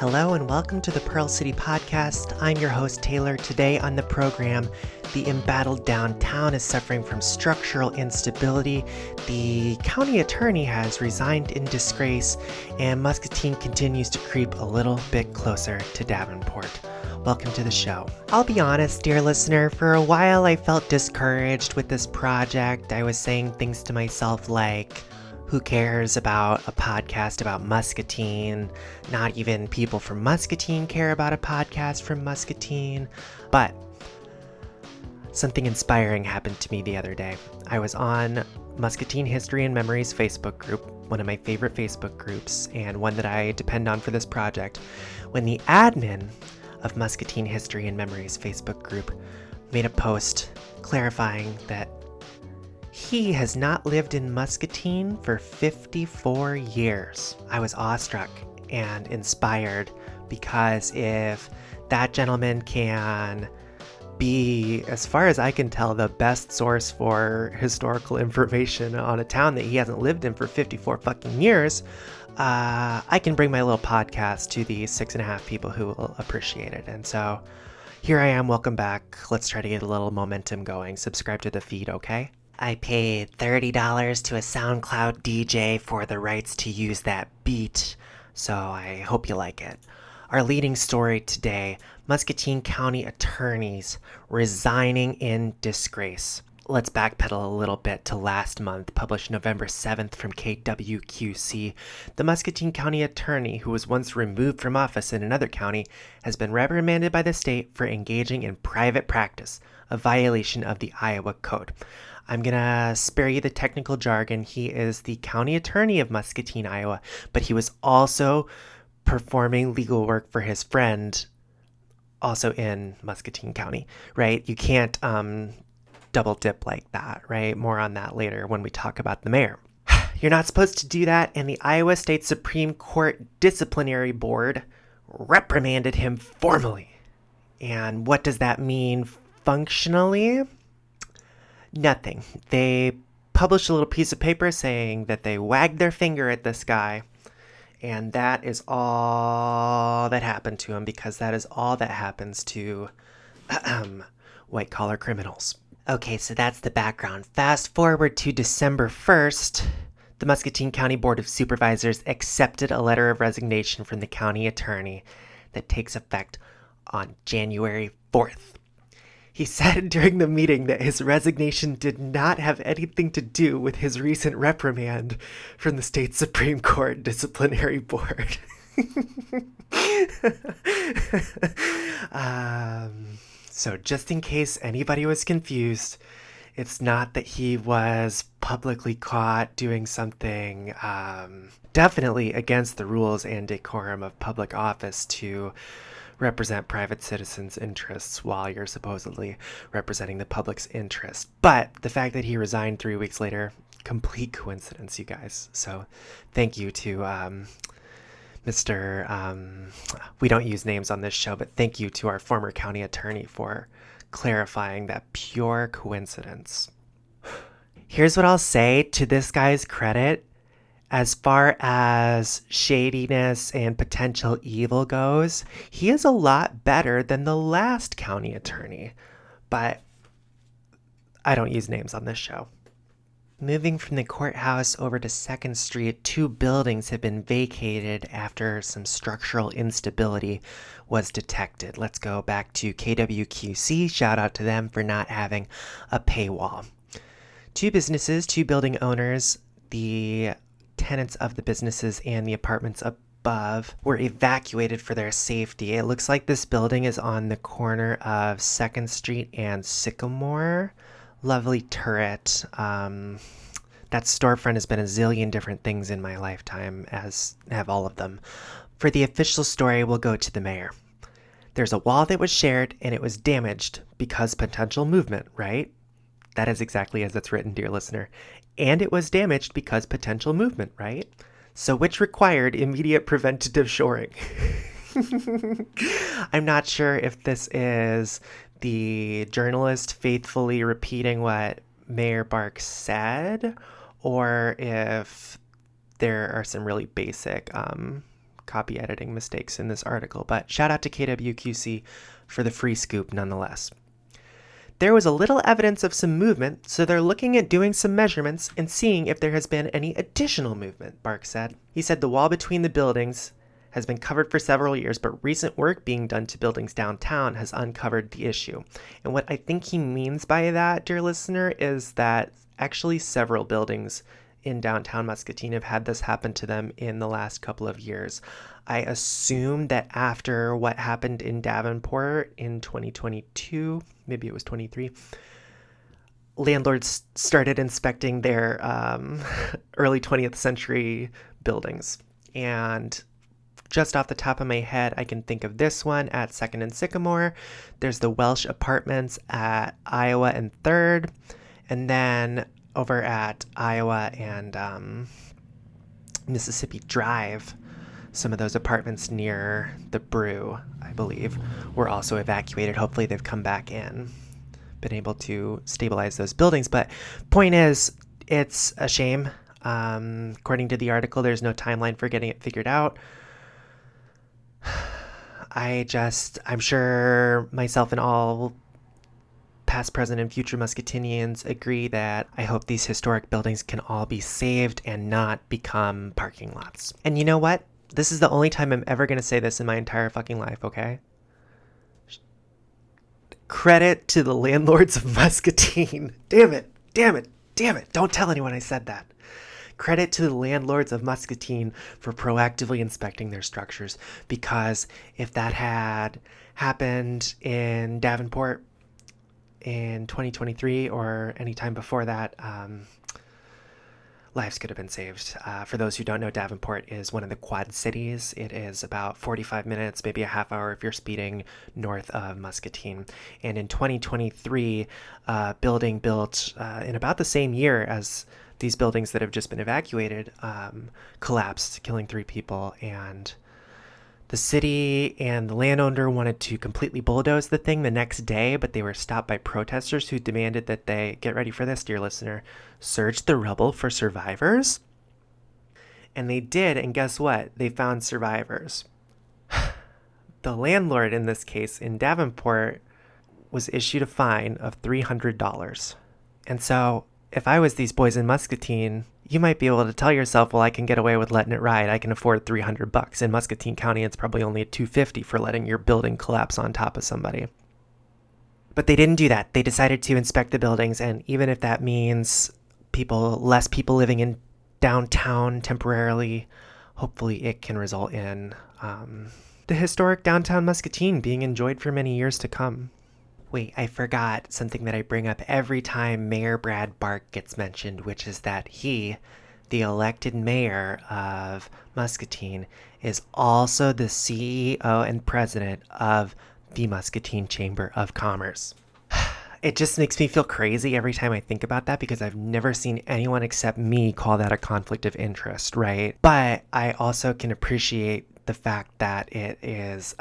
Hello and welcome to the Pearl City Podcast. I'm your host, Taylor. Today on the program, the embattled downtown is suffering from structural instability. The county attorney has resigned in disgrace, and Muscatine continues to creep a little bit closer to Davenport. Welcome to the show. I'll be honest, dear listener, for a while I felt discouraged with this project. I was saying things to myself like, who cares about a podcast about Muscatine? Not even people from Muscatine care about a podcast from Muscatine. But something inspiring happened to me the other day. I was on Muscatine History and Memories Facebook group, one of my favorite Facebook groups, and one that I depend on for this project, when the admin of Muscatine History and Memories Facebook group made a post clarifying that he has not lived in Muscatine for 54 years. I was awestruck and inspired because if that gentleman can be, as far as I can tell, the best source for historical information on a town that he hasn't lived in for 54 fucking years, I can bring my little podcast to the 6.5 people who will appreciate it. And so here I am. Welcome back. Let's try to get a little momentum going. Subscribe to the feed, okay? I paid $30 to a SoundCloud DJ for the rights to use that beat, so I hope you like it. Our leading story today, Muscatine County attorneys resigning in disgrace. Let's backpedal a little bit to last month, published November 7th from KWQC. The Muscatine County attorney, who was once removed from office in another county, has been reprimanded by the state for engaging in private practice, a violation of the Iowa Code. I'm going to spare you the technical jargon. He is the county attorney of Muscatine, Iowa, but he was also performing legal work for his friend, also in Muscatine County, right? You can't double dip like that, right? More on that later when we talk about the mayor. You're not supposed to do that, and the Iowa State Supreme Court Disciplinary Board reprimanded him formally. And what does that mean functionally? Nothing. They published a little piece of paper saying that they wagged their finger at this guy, and that is all that happened to him, because that is all that happens to white-collar criminals. Okay, so that's the background. Fast forward to December 1st, the Muscatine County Board of Supervisors accepted a letter of resignation from the county attorney that takes effect on January 4th. He said during the meeting that his resignation did not have anything to do with his recent reprimand from the state Supreme Court Disciplinary Board. So just in case anybody was confused, it's not that he was publicly caught doing something definitely against the rules and decorum of public office to represent private citizens' interests while you're supposedly representing the public's interest. But the fact that he resigned 3 weeks later, complete coincidence, you guys. So thank you to Mr. We don't use names on this show, but thank you to our former county attorney for clarifying that pure coincidence. Here's what I'll say to this guy's credit. As far as shadiness and potential evil goes, he is a lot better than the last county attorney. But I don't use names on this show. Moving from the courthouse over to 2nd Street, 2 buildings have been vacated after some structural instability was detected. Let's go back to KWQC. Shout out to them for not having a paywall. 2 businesses, 2 building owners, the tenants of the businesses and the apartments above were evacuated for their safety. It looks like this building is on the corner of 2nd Street and Sycamore. Lovely turret. That storefront has been a zillion different things in my lifetime, as have all of them. For the official story, we'll go to the mayor. There's a wall that was shared and it was damaged because potential movement, right? That is exactly as it's written, dear listener. And it was damaged because potential movement, right? So which required immediate preventative shoring. I'm not sure if this is the journalist faithfully repeating what Mayor Bark said, or if there are some really basic copy editing mistakes in this article, but shout out to KWQC for the free scoop nonetheless. There was a little evidence of some movement, so they're looking at doing some measurements and seeing if there has been any additional movement, Bark said. He said the wall between the buildings has been covered for several years, but recent work being done to buildings downtown has uncovered the issue. And what I think he means by that, dear listener, is that actually several buildings in downtown Muscatine have had this happen to them in the last couple of years. I assume that after what happened in Davenport in 2022, maybe it was 23, landlords started inspecting their early 20th century buildings. And just off the top of my head, I can think of this one at 2nd and Sycamore. There's the Welsh Apartments at Iowa and 3rd. And then over at Iowa and Mississippi Drive, some of those apartments near the Brew, I believe, were also evacuated. Hopefully they've come back in, been able to stabilize those buildings. But point is, it's a shame. According to the article, there's no timeline for getting it figured out. I'm sure myself and all past, present, and future Muscatinians agree that I hope these historic buildings can all be saved and not become parking lots. And you know what? This is the only time I'm ever going to say this in my entire fucking life, okay? Credit to the landlords of Muscatine. Damn it. Don't tell anyone I said that. Credit to the landlords of Muscatine for proactively inspecting their structures, because if that had happened in Davenport in 2023 or any time before that, lives could have been saved. For those who don't know, Davenport is one of the Quad Cities. It is about 45 minutes, maybe a half hour if you're speeding north of Muscatine. And in 2023, a building built in about the same year as these buildings that have just been evacuated collapsed, killing 3 people. And the city and the landowner wanted to completely bulldoze the thing the next day, but they were stopped by protesters who demanded that they, get ready for this, dear listener, search the rubble for survivors. And they did, and guess what? They found survivors. The landlord in this case in Davenport was issued a fine of $300. And so if I was these boys in Muscatine, you might be able to tell yourself, well, I can get away with letting it ride. I can afford $300. In Muscatine County, it's probably only $250 for letting your building collapse on top of somebody. But they didn't do that. They decided to inspect the buildings, and even if that means less people living in downtown temporarily, hopefully it can result in the historic downtown Muscatine being enjoyed for many years to come. Wait, I forgot something that I bring up every time Mayor Brad Bark gets mentioned, which is that he, the elected mayor of Muscatine, is also the CEO and president of the Muscatine Chamber of Commerce. It just makes me feel crazy every time I think about that, because I've never seen anyone except me call that a conflict of interest, right? But I also can appreciate the fact that it is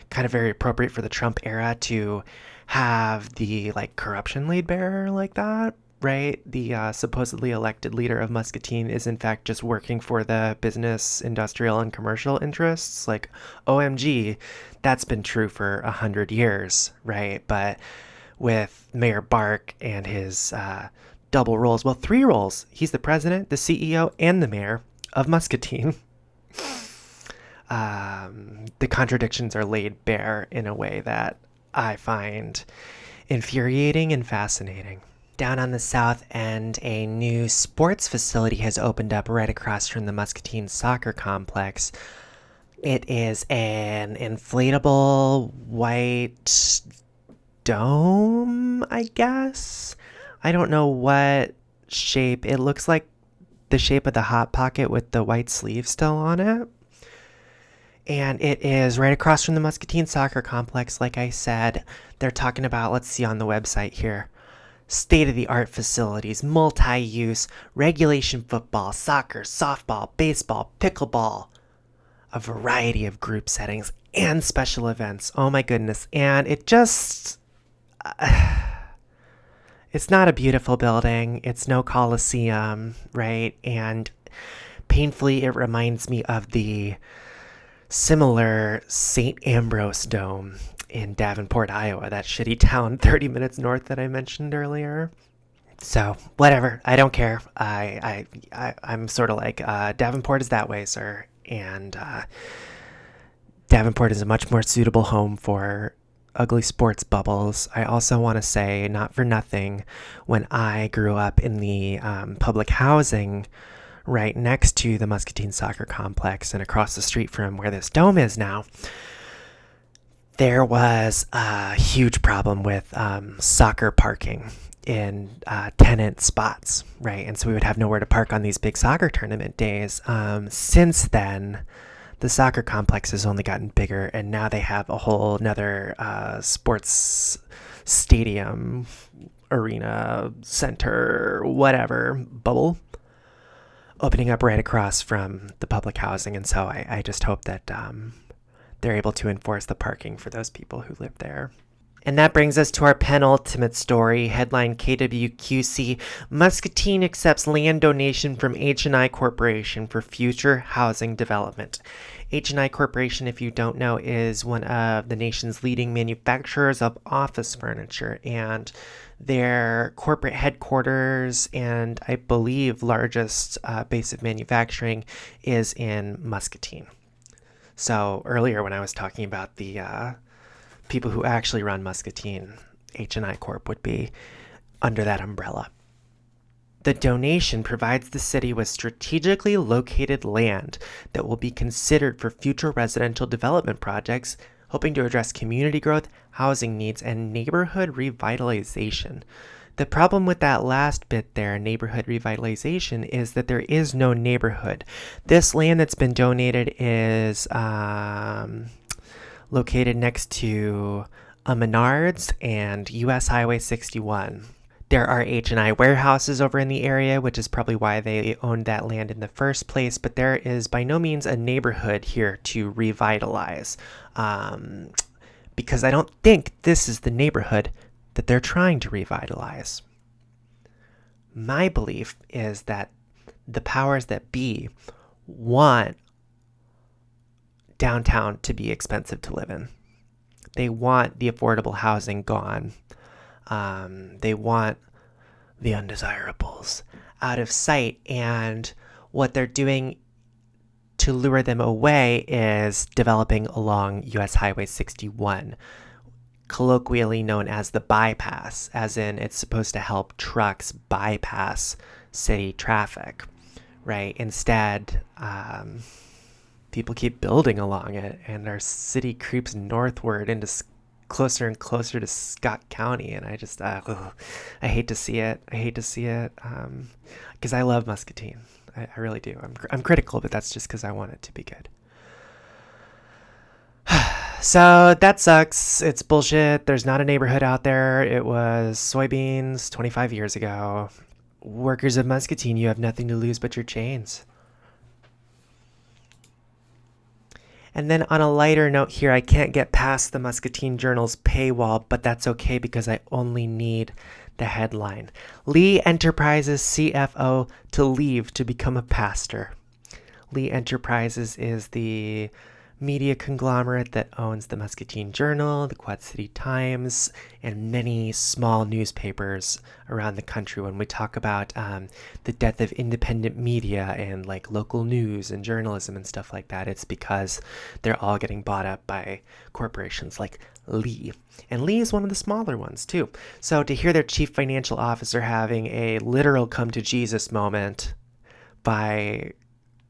kind of very appropriate for the Trump era to have the corruption laid bare like that, right? The supposedly elected leader of Muscatine is in fact just working for the business, industrial, and commercial interests. OMG, that's been true for 100 years, right? But with Mayor Bark and his double roles, well, 3 roles. He's the president, the CEO, and the mayor of Muscatine. The contradictions are laid bare in a way that I find infuriating and fascinating. Down on the south end, a new sports facility has opened up right across from the Muscatine soccer complex. It is an inflatable white dome, I guess. I don't know what shape. It looks like the shape of the Hot Pocket with the white sleeve still on it. And it is right across from the Muscatine soccer complex. Like I said, they're talking about, let's see on the website here, state-of-the-art facilities, multi-use, regulation football, soccer, softball, baseball, pickleball, a variety of group settings, and special events. Oh my goodness. And it just... it's not a beautiful building. It's no Coliseum, right? And Painfully, it reminds me of the similar St. Ambrose Dome in Davenport, Iowa, that shitty town 30 minutes north that I mentioned earlier. So, whatever. I don't care. I'm sort of like, Davenport is that way, sir. And Davenport is a much more suitable home for ugly sports bubbles. I also want to say, not for nothing, when I grew up in the public housing right next to the Muscatine soccer complex and across the street from where this dome is now, there was a huge problem with soccer parking in tenant spots, right? And so we would have nowhere to park on these big soccer tournament days. Since then, the soccer complex has only gotten bigger, and now they have a whole nother sports stadium, arena, center, whatever, bubble opening up right across from the public housing. And so I just hope that they're able to enforce the parking for those people who live there. And that brings us to our penultimate story, headline KWQC, Muscatine accepts land donation from H&I Corporation for future housing development. H&I Corporation, if you don't know, is one of the nation's leading manufacturers of office furniture, and their corporate headquarters and I believe largest base of manufacturing is in Muscatine. So earlier when I was talking about the people who actually run Muscatine, H&I Corp would be under that umbrella. The donation provides the city with strategically located land that will be considered for future residential development projects, hoping to address community growth, housing needs, and neighborhood revitalization. The problem with that last bit there, neighborhood revitalization, is that there is no neighborhood. This land that's been donated is located next to a Menards and US Highway 61. There are H&I warehouses over in the area, which is probably why they owned that land in the first place, but there is by no means a neighborhood here to revitalize, because I don't think this is the neighborhood that they're trying to revitalize. My belief is that the powers that be want downtown to be expensive to live in. They want the affordable housing gone. They want the undesirables out of sight, and what they're doing to lure them away is developing along US Highway 61, colloquially known as the bypass, as in it's supposed to help trucks bypass city traffic, right? Instead, people keep building along it, and our city creeps northward into closer and closer to Scott County, and I just I hate to see it. Because I love Muscatine. I really do. I'm critical, but that's just because I want it to be good. So that sucks. It's bullshit. There's not a neighborhood out there. It was soybeans 25 years ago. Workers of Muscatine, you have nothing to lose but your chains. And then on a lighter note here, I can't get past the Muscatine Journal's paywall, but that's okay because I only need the headline. Lee Enterprises CFO to leave to become a pastor. Lee Enterprises is the media conglomerate that owns the Muscatine Journal, the Quad City Times, and many small newspapers around the country. When we talk about the death of independent media and like local news and journalism and stuff like that, it's because they're all getting bought up by corporations like Lee. And Lee is one of the smaller ones too. So to hear their chief financial officer having a literal come to Jesus moment by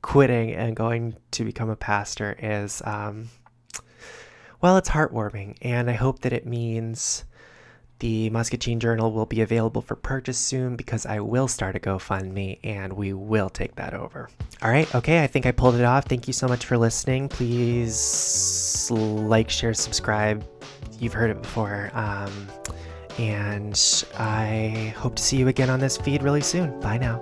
quitting and going to become a pastor is, well, it's heartwarming. And I hope that it means the Muscatine Journal will be available for purchase soon, because I will start a GoFundMe and we will take that over. All right. Okay. I think I pulled it off. Thank you so much for listening. Please like, share, subscribe. You've heard it before. And I hope to see you again on this feed really soon. Bye now.